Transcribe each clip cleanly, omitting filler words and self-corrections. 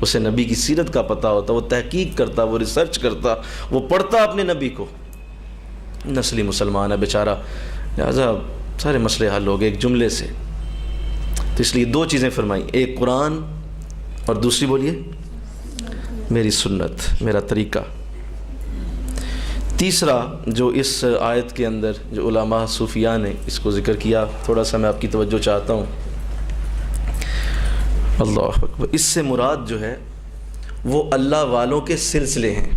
اسے نبی کی سیرت کا پتہ ہوتا، وہ تحقیق کرتا، وہ ریسرچ کرتا، وہ پڑھتا اپنے نبی کو۔ نسلی مسلمان ہے بیچارہ، لہٰذا سارے مسئلے حل ہو گئے ایک جملے سے۔ تو اس لیے 2 چیزیں فرمائیں، ایک قرآن اور دوسری بولیے میری سنت، میرا طریقہ۔ تیسرا جو اس آیت کے اندر جو علماء صوفیاء نے اس کو ذکر کیا، تھوڑا سا میں آپ کی توجہ چاہتا ہوں۔ اللہ اکبر، اس سے مراد جو ہے وہ اللہ والوں کے سلسلے ہیں۔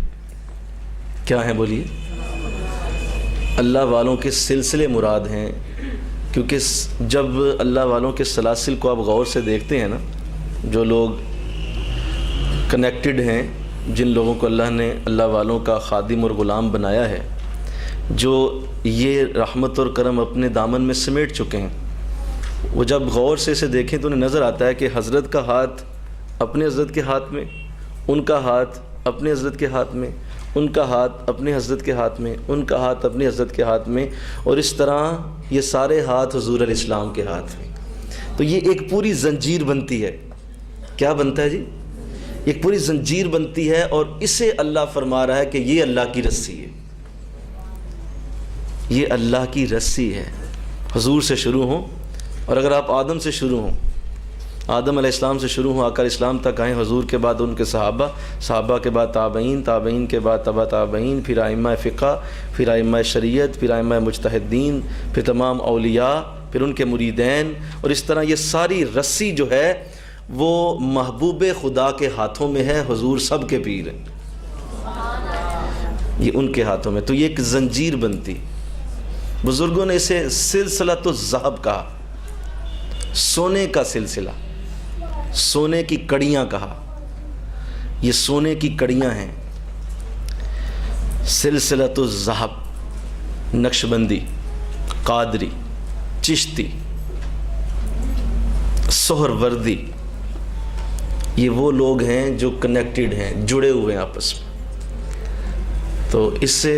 کیا ہیں بولیے؟ اللہ والوں کے سلسلے مراد ہیں، کیونکہ جب اللہ والوں کے سلاسل کو آپ غور سے دیکھتے ہیں نا، جو لوگ کنیکٹڈ ہیں، جن لوگوں کو اللہ نے اللہ والوں کا خادم اور غلام بنایا ہے، جو یہ رحمت اور کرم اپنے دامن میں سمیٹ چکے ہیں، وہ جب غور سے اسے دیکھیں تو انہیں نظر آتا ہے کہ حضرت کا ہاتھ اپنے حضرت کے ہاتھ میں، ان کا ہاتھ اپنے حضرت کے ہاتھ میں، ان کا ہاتھ اپنے حضرت کے ہاتھ میں، ان کا ہاتھ اپنے حضرت کے ہاتھ میں، اور اس طرح یہ سارے ہاتھ حضور علیہ السلام کے ہاتھ میں۔ تو یہ ایک پوری زنجیر بنتی ہے۔ کیا بنتا ہے جی؟ ایک پوری زنجیر بنتی ہے، اور اسے اللہ فرما رہا ہے کہ یہ اللہ کی رسی ہے، یہ اللہ کی رسی ہے۔ حضور سے شروع ہوں، اور اگر آپ آدم سے شروع ہوں، آدم علیہ السلام سے شروع ہوں، آقا علیہ السلام تک آئیں، حضور کے بعد ان کے صحابہ، صحابہ کے بعد تابعین، تابعین کے بعد تبع تابعین، پھر ائمہ فقہ، پھر ائمہ شریعت، پھر ائمہ مجتہدین، پھر تمام اولیاء، پھر ان کے مریدین، اور اس طرح یہ ساری رسی جو ہے وہ محبوب خدا کے ہاتھوں میں ہے۔ حضور سب کے پیر ہیں، یہ ان کے ہاتھوں میں۔ تو یہ ایک زنجیر بنتی، بزرگوں نے اسے سلسلۃ الذہب کہا، سونے کا سلسلہ، سونے کی کڑیاں کہا۔ یہ سونے کی کڑیاں ہیں، سلسلۃ الذہب، نقشبندی، قادری، چشتی، سہروردی، یہ وہ لوگ ہیں جو کنیکٹڈ ہیں، جڑے ہوئے ہیں آپس میں۔ تو اس سے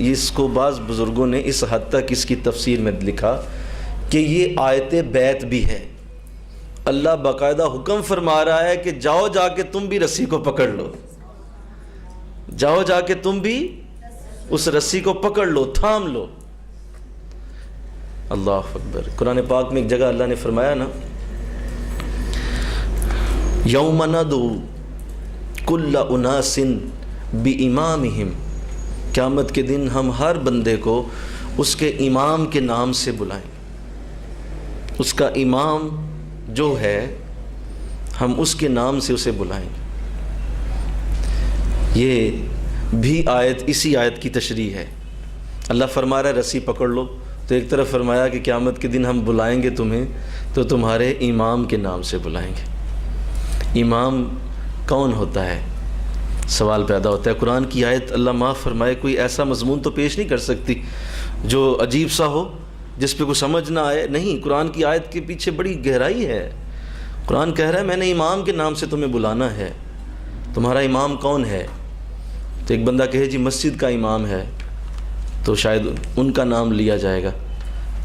اس کو بعض بزرگوں نے اس حد تک اس کی تفسیر میں لکھا کہ یہ آیت بیعت بھی ہے۔ اللہ باقاعدہ حکم فرما رہا ہے کہ جاؤ جا کے تم بھی رسی کو پکڑ لو، جاؤ جا کے تم بھی اس رسی کو پکڑ لو، تھام لو۔ اللہ اکبر۔ قرآن پاک میں ایک جگہ اللہ نے فرمایا نا، یوم ندعو کل اناس بامامہم، قیامت کے دن ہم ہر بندے کو اس کے امام کے نام سے بلائیں، اس کا امام جو ہے ہم اس کے نام سے اسے بلائیں۔ یہ بھی آیت اسی آیت کی تشریح ہے۔ اللہ فرما رہا ہے رسی پکڑ لو، تو ایک طرف فرمایا کہ قیامت کے دن ہم بلائیں گے تمہیں تو تمہارے امام کے نام سے بلائیں گے۔ امام کون ہوتا ہے؟ سوال پیدا ہوتا ہے۔ قرآن کی آیت اللہ معاف فرمائے کوئی ایسا مضمون تو پیش نہیں کر سکتی جو عجیب سا ہو، جس پہ کوئی سمجھ نہ آئے۔ نہیں، قرآن کی آیت کے پیچھے بڑی گہرائی ہے۔ قرآن کہہ رہا ہے میں نے امام کے نام سے تمہیں بلانا ہے۔ تمہارا امام کون ہے؟ تو ایک بندہ کہے جی مسجد کا امام ہے، تو شاید ان کا نام لیا جائے گا۔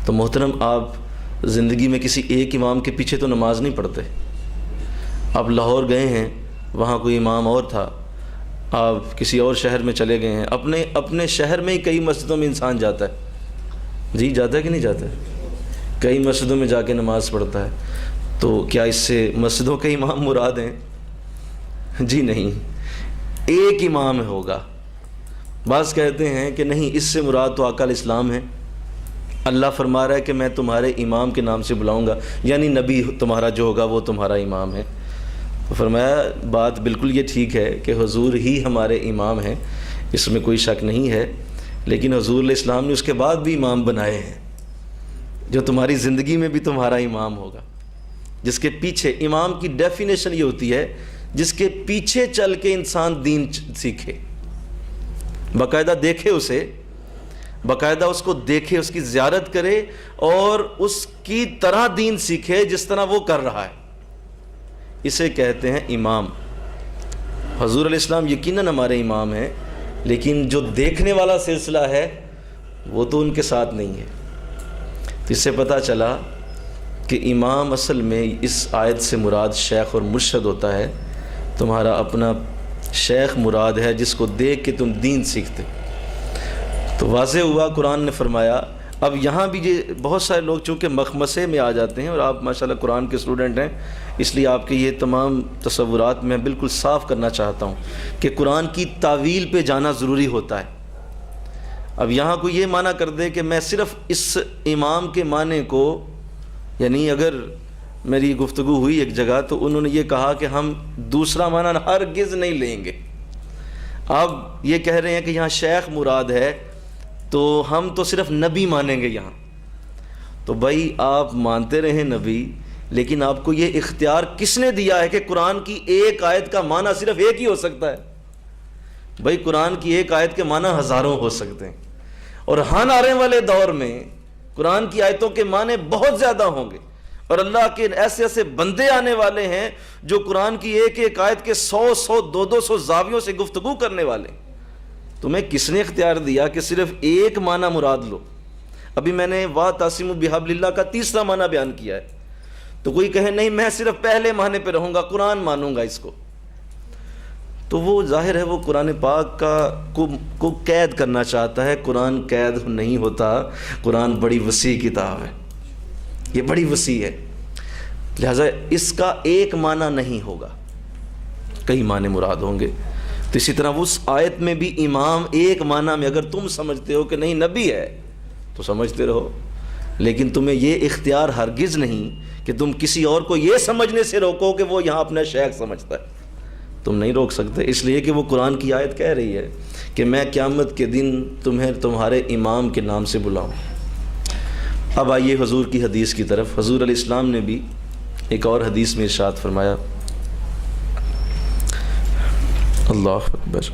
تو محترم، آپ زندگی میں کسی ایک امام کے پیچھے تو نماز نہیں پڑھتے۔ آپ لاہور گئے ہیں، وہاں کوئی امام اور تھا، آپ کسی اور شہر میں چلے گئے ہیں، اپنے شہر میں ہی کئی مسجدوں میں انسان جاتا ہے، جی جاتا ہے کہ نہیں جاتا ہے؟ کئی مسجدوں میں جا کے نماز پڑھتا ہے۔ تو کیا اس سے مسجدوں کے امام مراد ہیں؟ جی نہیں، ایک امام ہوگا۔ بعض کہتے ہیں کہ نہیں، اس سے مراد تو آقا علیہ السلام ہیں۔ اللہ فرما رہا ہے کہ میں تمہارے امام کے نام سے بلاؤں گا، یعنی نبی تمہارا جو ہوگا وہ تمہارا امام ہے۔ فرمایا بات بالکل یہ ٹھیک ہے کہ حضور ہی ہمارے امام ہیں، اس میں کوئی شک نہیں ہے، لیکن حضور علیہ السلام نے اس کے بعد بھی امام بنائے ہیں، جو تمہاری زندگی میں بھی تمہارا امام ہوگا، جس کے پیچھے، امام کی ڈیفینیشن یہ ہوتی ہے جس کے پیچھے چل کے انسان دین سیکھے، باقاعدہ دیکھے اسے، باقاعدہ اس کو دیکھے، اس کی زیارت کرے اور اس کی طرح دین سیکھے جس طرح وہ کر رہا ہے۔ اسے کہتے ہیں امام۔ حضور علیہ السلام یقیناً ہمارے امام ہیں، لیکن جو دیکھنے والا سلسلہ ہے وہ تو ان کے ساتھ نہیں ہے۔ تو اس سے پتہ چلا کہ امام اصل میں اس آیت سے مراد شیخ اور مرشد ہوتا ہے۔ تمہارا اپنا شیخ مراد ہے جس کو دیکھ کے تم دین سیکھتے. تو واضح ہوا قرآن نے فرمایا. اب یہاں بھی یہ بہت سارے لوگ چونکہ مخمسے میں آ جاتے ہیں، اور آپ ماشاءاللہ قرآن کے اسٹوڈنٹ ہیں، اس لیے آپ کے یہ تمام تصورات میں بالکل صاف کرنا چاہتا ہوں کہ قرآن کی تعویل پہ جانا ضروری ہوتا ہے. اب یہاں کوئی یہ معنی کر دے کہ میں صرف اس امام کے معنی کو، یعنی اگر میری گفتگو ہوئی ایک جگہ تو انہوں نے یہ کہا کہ ہم دوسرا معنی ہرگز نہیں لیں گے. اب یہ کہہ رہے ہیں کہ یہاں شیخ مراد ہے تو ہم تو صرف نبی مانیں گے یہاں. تو بھائی آپ مانتے رہیں نبی، لیکن آپ کو یہ اختیار کس نے دیا ہے کہ قرآن کی ایک آیت کا معنی صرف ایک ہی ہو سکتا ہے؟ بھائی قرآن کی ایک آیت کے معنی ہزاروں ہو سکتے ہیں، اور آنے والے دور میں قرآن کی آیتوں کے معنی بہت زیادہ ہوں گے، اور اللہ کے ایسے ایسے بندے آنے والے ہیں جو قرآن کی ایک ایک آیت کے 100 200 زاویوں سے گفتگو کرنے والے. تمہیں کس نے اختیار دیا کہ صرف ایک معنی مراد لو؟ ابھی میں نے وَاعْتَصِمُوا بِحَبْلِ اللَّهِ کا تیسرا معنی بیان کیا ہے. تو کوئی کہے نہیں میں صرف پہلے معنی پہ رہوں گا، قرآن مانوں گا اس کو، تو وہ ظاہر ہے وہ قرآن پاک کو قید کرنا چاہتا ہے. قرآن قید نہیں ہوتا. قرآن بڑی وسیع کتاب ہے، یہ بڑی وسیع ہے، لہٰذا اس کا ایک معنی نہیں ہوگا، کئی معنی مراد ہوں گے. تو اسی طرح اس آیت میں بھی امام ایک معنی میں اگر تم سمجھتے ہو کہ نہیں نبی ہے تو سمجھتے رہو، لیکن تمہیں یہ اختیار ہرگز نہیں کہ تم کسی اور کو یہ سمجھنے سے روکو کہ وہ یہاں اپنا شیخ سمجھتا ہے. تم نہیں روک سکتے، اس لیے کہ وہ قرآن کی آیت کہہ رہی ہے کہ میں قیامت کے دن تمہیں تمہارے امام کے نام سے بلاؤں. اب آئیے حضور کی حدیث کی طرف. حضور علیہ السلام نے بھی ایک اور حدیث میں ارشاد فرمایا، اللہ اکبر.